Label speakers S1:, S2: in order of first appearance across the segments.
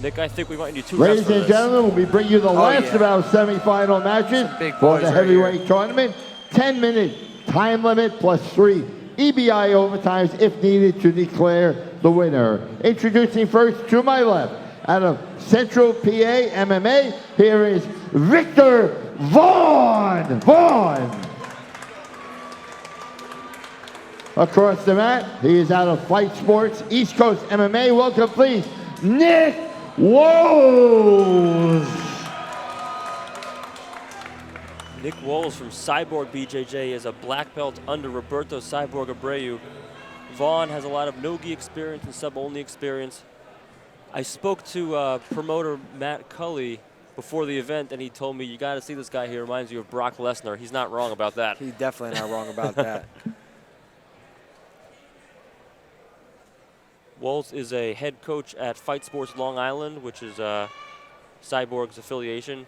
S1: Nick, I think we might need 2 refs
S2: Ladies
S1: for
S2: and
S1: this.
S2: gentlemen, we bring you the last of our semifinal matches for the heavyweight tournament. 10-minute time limit plus 3 EBI overtimes if needed to declare the winner. Introducing first to my left, out of Central PA MMA, here is Victor Vaughn. Vaughn. Across the mat, he is out of Fight Sports, East Coast MMA. Welcome, please, Nick Wolz.
S1: Nick Wolz from Cyborg BJJ is a black belt under Roberto Cyborg Abreu. Vaughn has a lot of no-gi experience and sub-only experience. I spoke to promoter Matt Cully before the event, and he told me, you got to see this guy. He reminds you of Brock Lesnar. He's not wrong about that.
S3: He's definitely not wrong about that.
S1: Wolz is a head coach at Fight Sports Long Island, which is Cyborg's affiliation.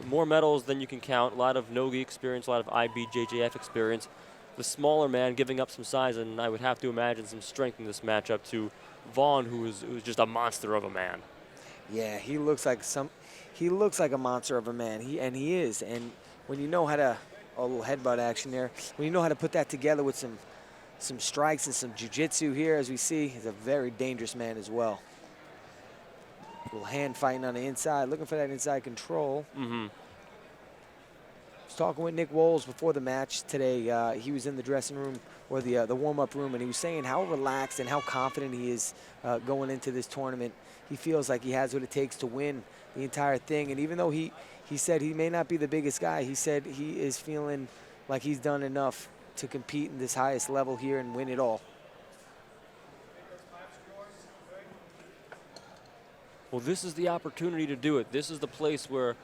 S1: More medals than you can count, a lot of no-gi experience, a lot of IBJJF experience. The smaller man giving up some size, and I would have to imagine some strength in this matchup to Vaughn, who is just a monster of a man.
S3: Yeah, he looks like a monster of a man. He is. And when you know how to, a little headbutt action there, when you know how to put that together with some strikes and some jiu-jitsu here, as we see, he's a very dangerous man as well. A little hand fighting on the inside, looking for that inside control.
S1: Mm-hmm.
S3: I was talking with Nick Wolz before the match today. He was in the dressing room, or the warm-up room, and he was saying how relaxed and how confident he is going into this tournament. He feels like he has what it takes to win the entire thing. And even though he said he may not be the biggest guy, he said he is feeling like he's done enough to compete in this highest level here and win it all.
S1: Well, this is the opportunity to do it. This is the place where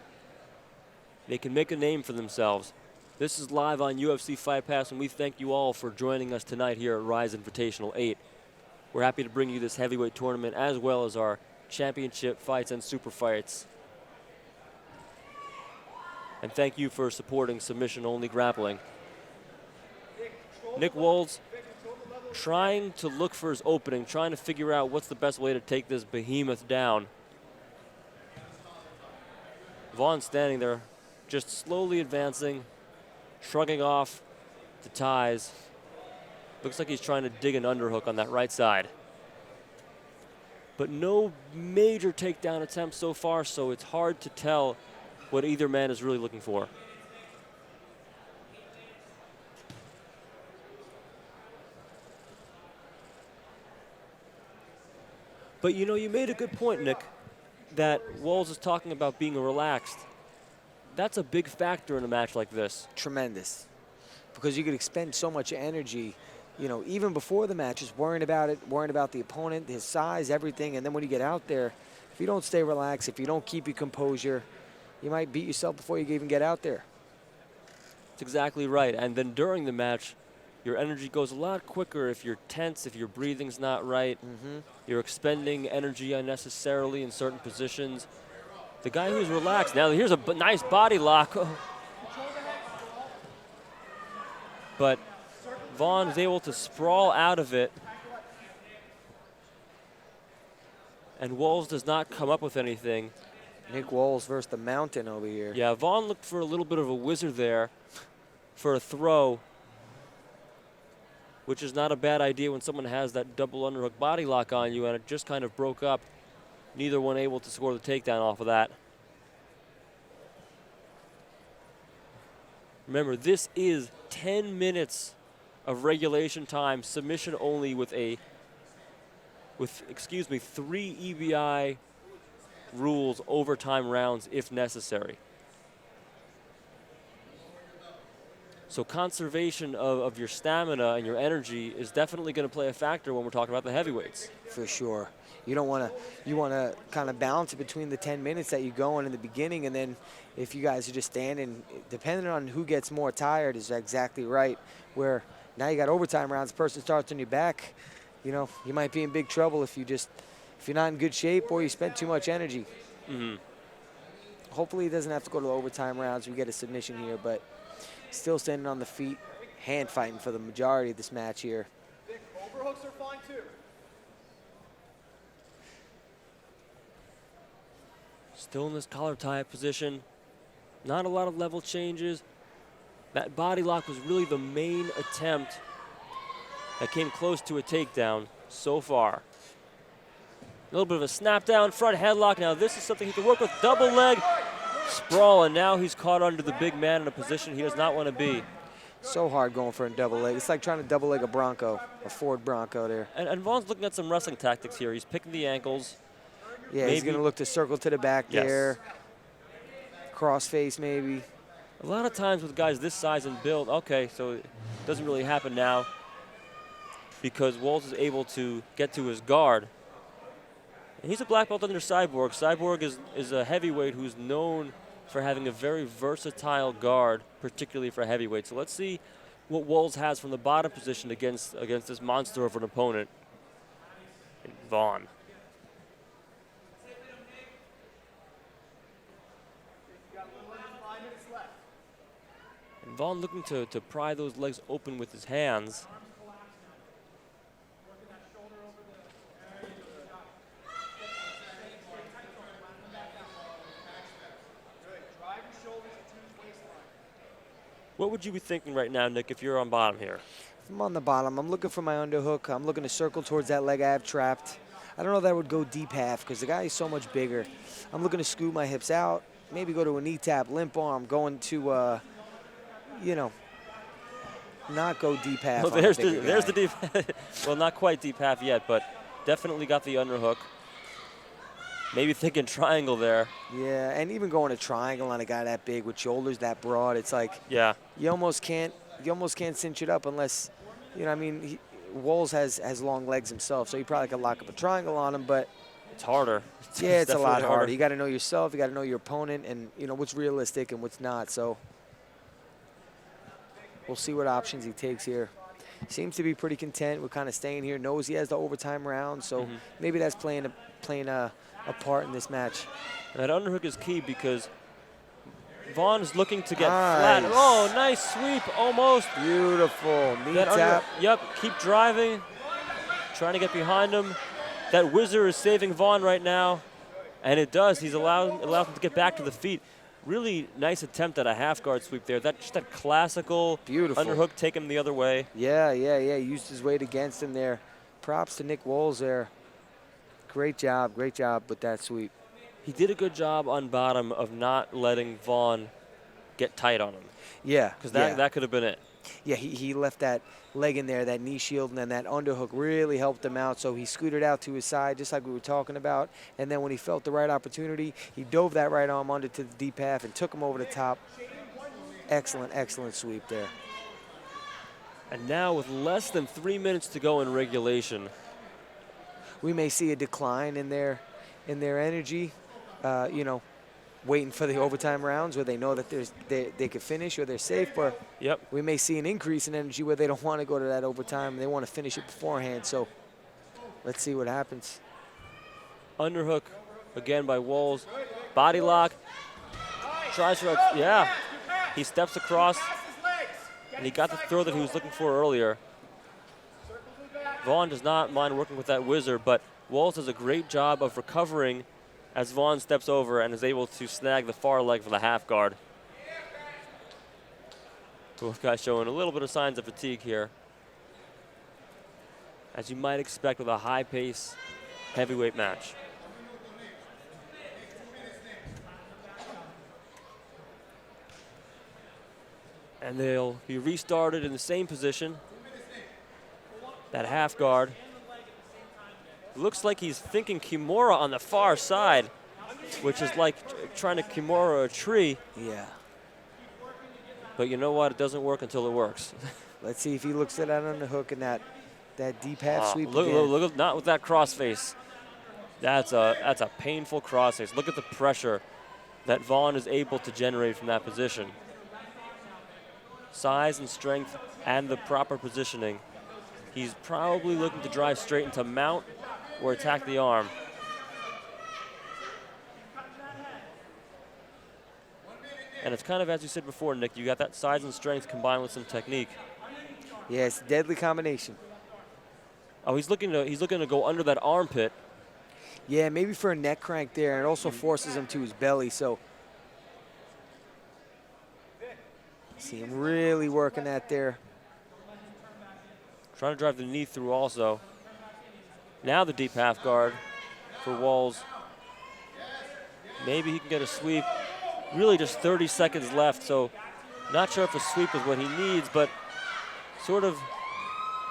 S1: they can make a name for themselves. This is live on UFC Fight Pass, and we thank you all for joining us tonight here at Rise Invitational 8. We're happy to bring you this heavyweight tournament as well as our championship fights and super fights. And thank you for supporting submission-only grappling. Nick Wolz trying to look for his opening, trying to figure out what's the best way to take this behemoth down. Vaughn standing there, just slowly advancing, shrugging off the ties. Looks like he's trying to dig an underhook on that right side. But no major takedown attempts so far, so it's hard to tell what either man is really looking for. But you know, you made a good point, Nick, that Wolz is talking about being relaxed. That's a big factor in a match like this.
S3: Tremendous. Because you could expend so much energy, you know, even before the match, just worrying about it, worrying about the opponent, his size, everything. And then when you get out there, if you don't stay relaxed, if you don't keep your composure, you might beat yourself before you even get out there.
S1: That's exactly right. And then during the match, your energy goes a lot quicker if you're tense, if your breathing's not right.
S3: Mm-hmm.
S1: You're expending energy unnecessarily in certain positions. The guy who's relaxed, now here's a nice body lock. But Vaughn is able to sprawl out of it. And Wolz does not come up with anything.
S3: Nick Wolz versus the mountain over here.
S1: Yeah, Vaughn looked for a little bit of a wizard there for a throw, which is not a bad idea when someone has that double underhook body lock on you, and it just kind of broke up. Neither one able to score the takedown off of that. Remember, this is 10 minutes of regulation time, submission only with 3 EBI rules, overtime rounds if necessary. So conservation of your stamina and your energy is definitely going to play a factor when we're talking about the heavyweights.
S3: For sure. You don't want to, you want to kind of balance it between the 10 minutes that you go in the beginning, and then if you guys are just standing, depending on who gets more tired is exactly right, where now you got overtime rounds, the person starts on your back, you know, you might be in big trouble if you're not in good shape or you spent too much energy.
S1: Mm-hmm.
S3: Hopefully he doesn't have to go to the overtime rounds. We get a submission here, but still standing on the feet, hand fighting for the majority of this match here.
S4: Overhooks are fine too.
S1: Still in this collar tie position. Not a lot of level changes. That body lock was really the main attempt that came close to a takedown so far. A little bit of a snap down, front headlock. Now this is something he can work with. Double leg sprawl, and now he's caught under the big man in a position he does not want to be.
S3: So hard going for a double leg. It's like trying to double leg a Bronco, a Ford Bronco there.
S1: And Vaughn's looking at some wrestling tactics here. He's picking the ankles.
S3: Yeah,
S1: maybe.
S3: He's going to look to circle to the back there. Crossface maybe.
S1: A lot of times with guys this size and build, okay, so it doesn't really happen now because Wolz is able to get to his guard. And he's a black belt under Cyborg. Cyborg is a heavyweight who's known for having a very versatile guard, particularly for heavyweight. So let's see what Wolz has from the bottom position against this monster of an opponent, Vaughn. And Vaughn looking to pry those legs open with his hands. What would you be thinking right now, Nick, if you're on bottom here?
S3: If I'm on the bottom, I'm looking for my underhook. I'm looking to circle towards that leg I have trapped. I don't know that I would go deep half because the guy is so much bigger. I'm looking to scoot my hips out, maybe go to a knee tap, limp arm, going to, you know, not go deep half.
S1: Well, there's the deep, well, not quite deep half yet, but definitely got the underhook. Maybe thinking triangle there.
S3: Yeah, and even going to triangle on a guy that big with shoulders that broad, it's like you almost can't cinch it up unless, you know, I mean, Wolz has long legs himself, so you probably could lock up a triangle on him, but
S1: it's harder.
S3: Yeah, it's a lot harder. You got to know yourself, you got to know your opponent, and you know what's realistic and what's not. So we'll see what options he takes here. Seems to be pretty content with kind of staying here. Knows he has the overtime round, so maybe that's playing a part in this match.
S1: And that underhook is key because Vaughn is looking to get flat. Oh, nice sweep, almost.
S3: Beautiful, knee tap.
S1: Yep, keep driving, trying to get behind him. That whizzer is saving Vaughn right now, and it does. He's allowed him to get back to the feet. Really nice attempt at a half guard sweep there. Just that classical underhook take him the other way.
S3: Yeah. He used his weight against him there. Props to Nick Wolz there. Great job with that sweep.
S1: He did a good job on bottom of not letting Vaughn get tight on him.
S3: Yeah.
S1: Because that could have been it.
S3: Yeah, he left that leg in there, that knee shield, and then that underhook really helped him out. So he scooted out to his side, just like we were talking about. And then when he felt the right opportunity, he dove that right arm under to the deep half and took him over the top. Excellent sweep there.
S1: And now with less than 3 minutes to go in regulation,
S3: we may see a decline in their energy, you know, waiting for the overtime rounds where they know that they could finish or they're safe, or we may see an increase in energy where they don't want to go to that overtime and they want to finish it beforehand. So let's see what happens.
S1: Underhook again by Wolz. Body lock. Tries for a, he steps across and he got the throw that he was looking for earlier. Vaughn does not mind working with that whizzer, but Wolz does a great job of recovering as Vaughn steps over and is able to snag the far leg for the half guard. Both guys showing a little bit of signs of fatigue here, as you might expect with a high-pace heavyweight match. And they'll be restarted in the same position. That half guard. Looks like he's thinking Kimura on the far side, which is like trying to Kimura a tree.
S3: Yeah.
S1: But you know what? It doesn't work until it works.
S3: Let's see if he looks at that underhook and that deep half sweep again.
S1: Look, not with that crossface. That's a painful crossface. Look at the pressure that Vaughn is able to generate from that position. Size and strength and the proper positioning. He's probably looking to drive straight into mount or attack the arm. And it's kind of, as you said before, Nick, you got that size and strength combined with some technique.
S3: Yeah, it's a deadly combination.
S1: Oh, he's looking to go under that armpit.
S3: Yeah, maybe for a neck crank there, and it also forces him to his belly. So see him really working that there.
S1: Trying to drive the knee through also. Now the deep half guard for Wolz. Maybe he can get a sweep. Really just 30 seconds left, so not sure if a sweep is what he needs, but sort of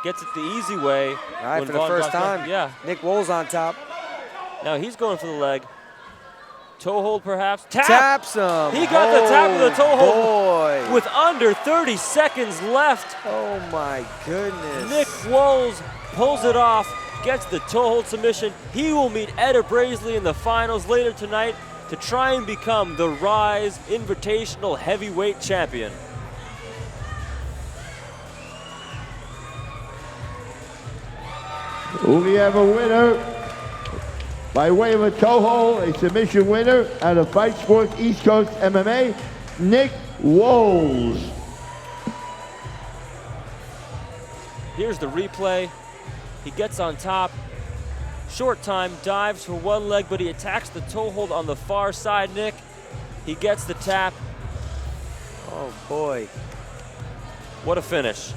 S1: gets it the easy way.
S3: All right,
S1: when
S3: for the
S1: Vaughn
S3: first
S1: drops down.
S3: time,
S1: Yeah.
S3: Nick Wolz on top.
S1: Now he's going for the leg. Toe hold perhaps. Tap!
S3: Taps him.
S1: He got the tap with the toe hold
S3: Boy.
S1: with under 30 seconds left.
S3: Oh my goodness.
S1: Nick Wolz pulls it off, gets the toe hold submission. He will meet Ed Braisley in the finals later tonight to try and become the Rise Invitational Heavyweight Champion.
S2: We have a winner by way of a toe hold, a submission winner out of Fight Sports East Coast MMA, Nick Wolz.
S1: Here's the replay. He gets on top. Short time, dives for one leg, but he attacks the toe hold on the far side, Nick. He gets the tap.
S3: Oh boy.
S1: What a finish.